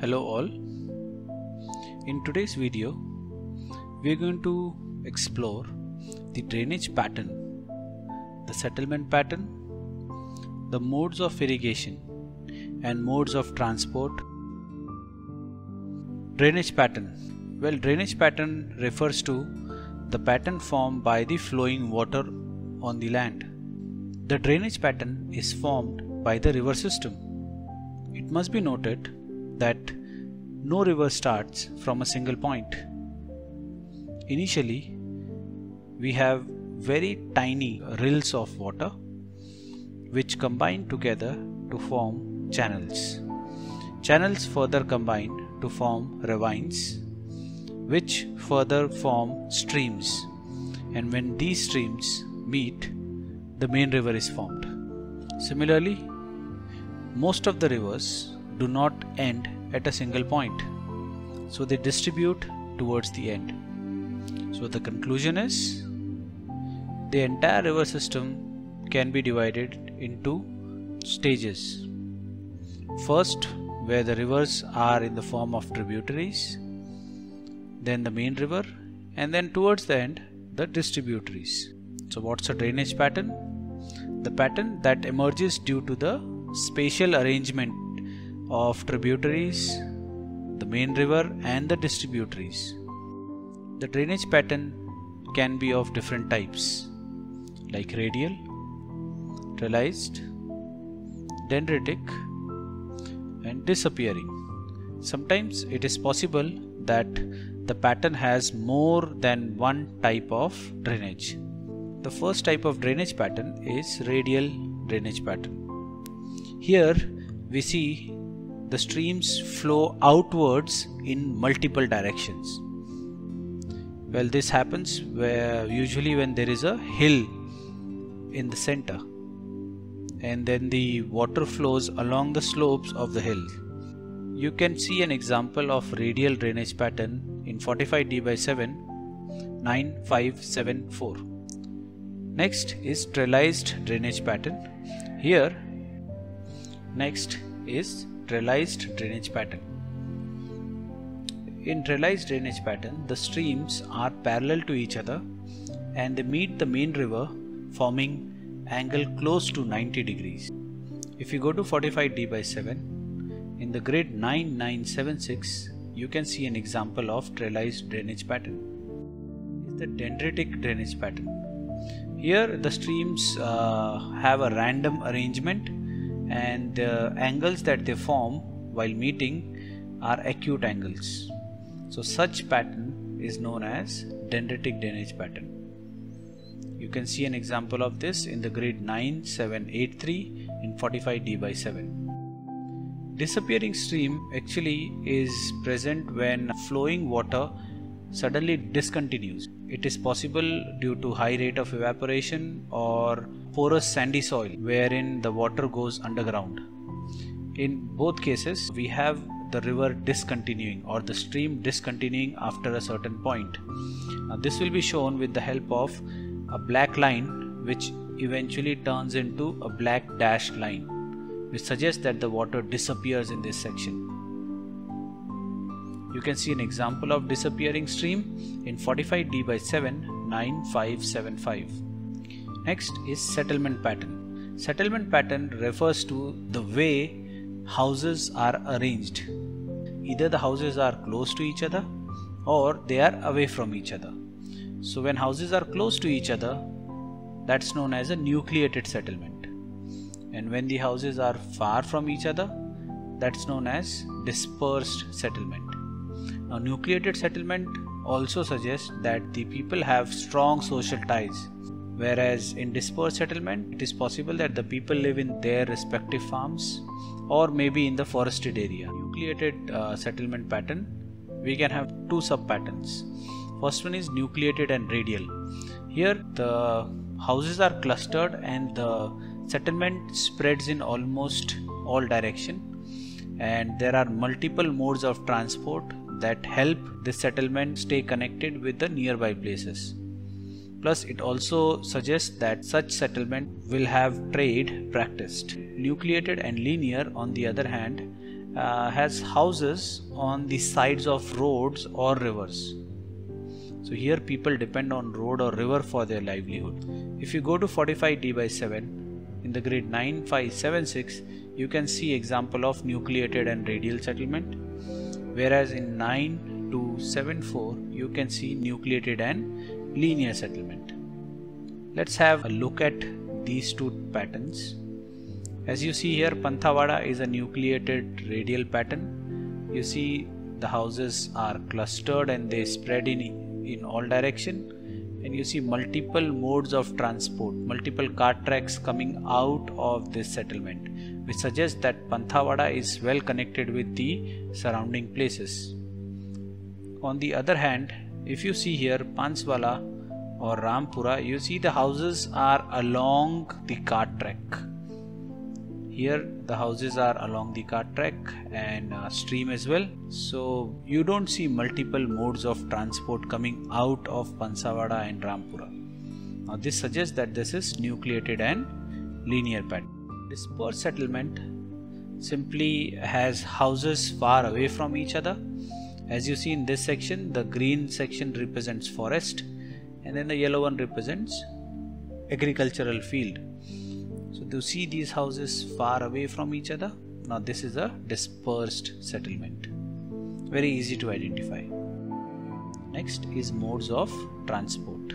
Hello all. In today's video, we are going to explore the drainage pattern, the settlement pattern, the modes of irrigation and modes of transport. Drainage pattern. Well, drainage pattern refers to the pattern formed by the flowing water on the land. The drainage pattern is formed by the river system. It must be noted that no river starts from a single point. Initially, we have very tiny rills of water which combine together to form channels. Channels further combine to form ravines, which further form streams, and when these streams meet, the main river is formed. Similarly, most of the rivers do not end at a single point, so they distribute towards the end. So the conclusion is, the entire river system can be divided into stages. First, where the rivers are in the form of tributaries, then the main river, and then towards the end, the distributaries. So what's a drainage pattern? The pattern that emerges due to the spatial arrangement of tributaries, the main river and the distributaries. The drainage pattern can be of different types like radial, trellised, dendritic and disappearing. Sometimes it is possible that the pattern has more than one type of drainage. The first type of drainage pattern is radial drainage pattern. Here we see the streams flow outwards in multiple directions. Well, this happens usually when there is a hill in the center, and then the water flows along the slopes of the hill. You can see an example of radial drainage pattern in 45D/7 9574. Next is trellised drainage pattern. Here, next is trellised drainage pattern. In trellised drainage pattern, the streams are parallel to each other and they meet the main river, forming angle close to 90 degrees. If you go to 45D/7, in the grid 9976, you can see an example of trellised drainage pattern. It's the dendritic drainage pattern. Here the streams have a random arrangement, and the angles that they form while meeting are acute angles. So such pattern is known as dendritic drainage pattern. You can see an example of this in the grid 9783 in 45D/7. Disappearing stream actually is present when flowing water suddenly discontinues. It is possible due to high rate of evaporation or porous sandy soil wherein the water goes underground. In both cases, we have the river discontinuing or the stream discontinuing after a certain point. Now, this will be shown with the help of a black line which eventually turns into a black dashed line, which suggests that the water disappears in this section. You can see an example of disappearing stream in 45D/7 9575. Next is settlement pattern. Settlement pattern refers to the way houses are arranged. Either the houses are close to each other or they are away from each other. So when houses are close to each other, that's known as a nucleated settlement. And when the houses are far from each other, that's known as dispersed settlement. Now, nucleated settlement also suggests that the people have strong social ties, whereas in dispersed settlement, it is possible that the people live in their respective farms or maybe in the forested area. Nucleated settlement pattern, we can have two sub-patterns. First one is nucleated and radial. Here, the houses are clustered and the settlement spreads in almost all direction, and there are multiple modes of transport that help this settlement stay connected with the nearby places. Plus, it also suggests that such settlement will have trade practiced. Nucleated and linear, on the other hand, has houses on the sides of roads or rivers. So here people depend on road or river for their livelihood. If you go to 45D/7 in the grid 9576, you can see example of nucleated and radial settlement, whereas in 9274 you can see nucleated and linear settlement. Let's have a look at these two patterns. As you see here, Panthavada is a nucleated radial pattern. You see the houses are clustered and they spread in all direction, and you see multiple modes of transport, multiple cart tracks coming out of this settlement, which suggests that Panthavada is well connected with the surrounding places. On the other hand, if you see here Panswala or Rampura, you see the houses are along the cart track. Here the houses are along the cart track and stream as well. So you don't see multiple modes of transport coming out of Pansavada and Rampura. Now this suggests that this is nucleated and linear pattern. Dispersed settlement simply has houses far away from each other. As you see in this section, the green section represents forest and then the yellow one represents agricultural field. So to see these houses far away from each other, now this is a dispersed settlement. Very easy to identify. Next is modes of transport.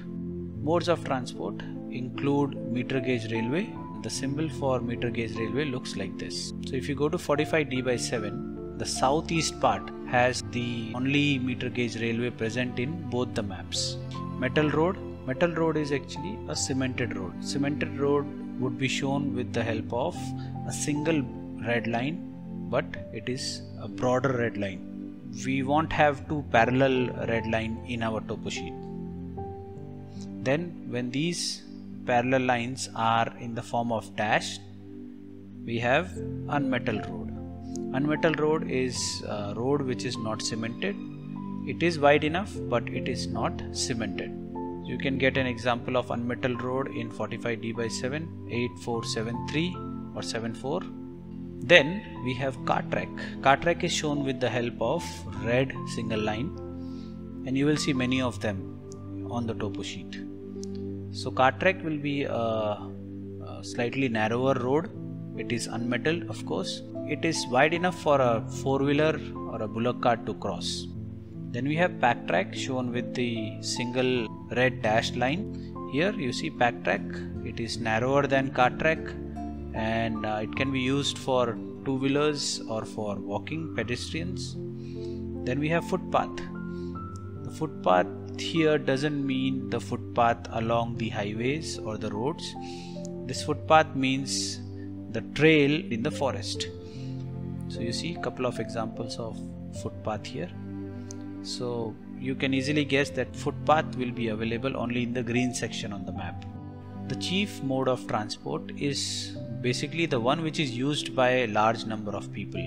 Modes of transport include meter gauge railway. The symbol for meter gauge railway looks like this. So if you go to 45D/7, the southeast part has the only meter gauge railway present in both the maps. Metal road is actually a cemented road. Cemented road would be shown with the help of a single red line, but it is a broader red line. We won't have two parallel red line in our topo sheet. Then when these parallel lines are in the form of dash, we have unmetal road. Unmetal road is a road which is not cemented. It is wide enough, but it is not cemented. You can get an example of unmetal road in 45D/7, 8473 or 74. Then we have cart track. Cart track is shown with the help of red single line, and you will see many of them on the topo sheet. So cart track will be a slightly narrower road. It is unmetal, of course. It is wide enough for a four-wheeler or a bullock cart to cross. Then we have pack track shown with the single red dashed line. Here you see pack track. It is narrower than cart track, and it can be used for two-wheelers or for walking pedestrians. Then we have footpath. The footpath here doesn't mean the footpath along the highways or the roads. This footpath means the trail in the forest. So you see a couple of examples of footpath here. So you can easily guess that footpath will be available only in the green section on the map. The chief mode of transport is basically the one which is used by a large number of people.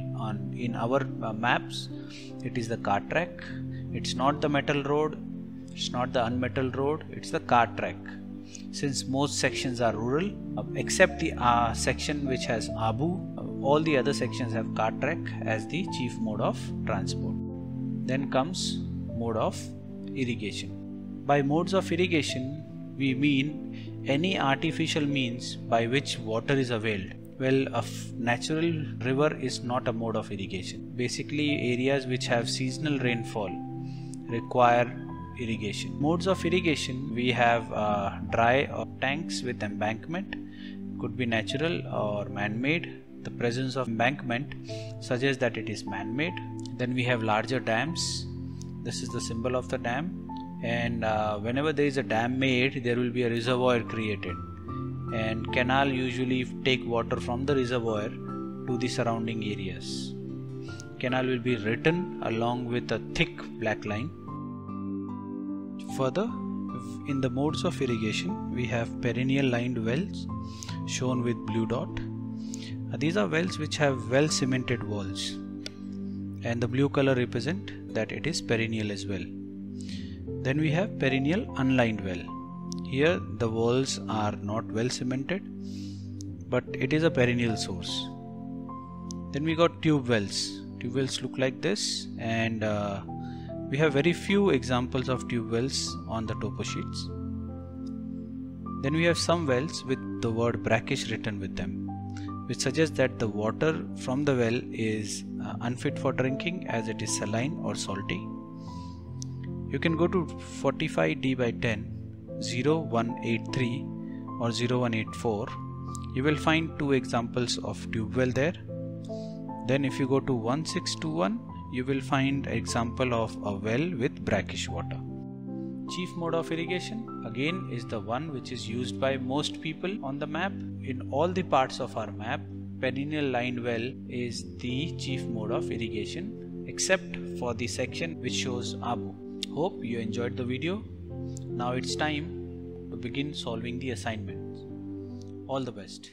In our maps, it is the cart track. It's not the metal road. It's not the unmetal road. It's the cart track. Since most sections are rural, except the section which has Abu, all the other sections have cart track as the chief mode of transport. Then comes mode of irrigation. By modes of irrigation, we mean any artificial means by which water is availed. Well, a natural river is not a mode of irrigation. Basically, areas which have seasonal rainfall require irrigation. Modes of irrigation, we have dry tanks with embankment. Could be natural or man-made. The presence of embankment suggests that it is man-made. Then we have larger dams. This is the symbol of the dam, and whenever there is a dam made, there will be a reservoir created, and canal usually take water from the reservoir to the surrounding areas. Canal will be written along with a thick black line. Further, in the modes of irrigation, we have perennial lined wells shown with blue dot. These are wells which have well cemented walls, and the blue color represent that it is perennial as well. Then we have perennial unlined well. Here the walls are not well cemented, but it is a perennial source. Then we got tube wells. tube wells look like this, and we have very few examples of tube wells on the topo sheets. Then we have some wells with the word brackish written with them, which suggests that the water from the well is unfit for drinking as it is saline or salty. You can go to 45D by 10, 0183 or 0184. You will find two examples of tube well there. Then if you go to 1621, you will find example of a well with brackish water. Chief mode of irrigation again is the one which is used by most people on the map. In all the parts of our map, perennial lined well is the chief mode of irrigation, except for the section which shows Abu. Hope you enjoyed the video. Now it's time to begin solving the assignments. All the best.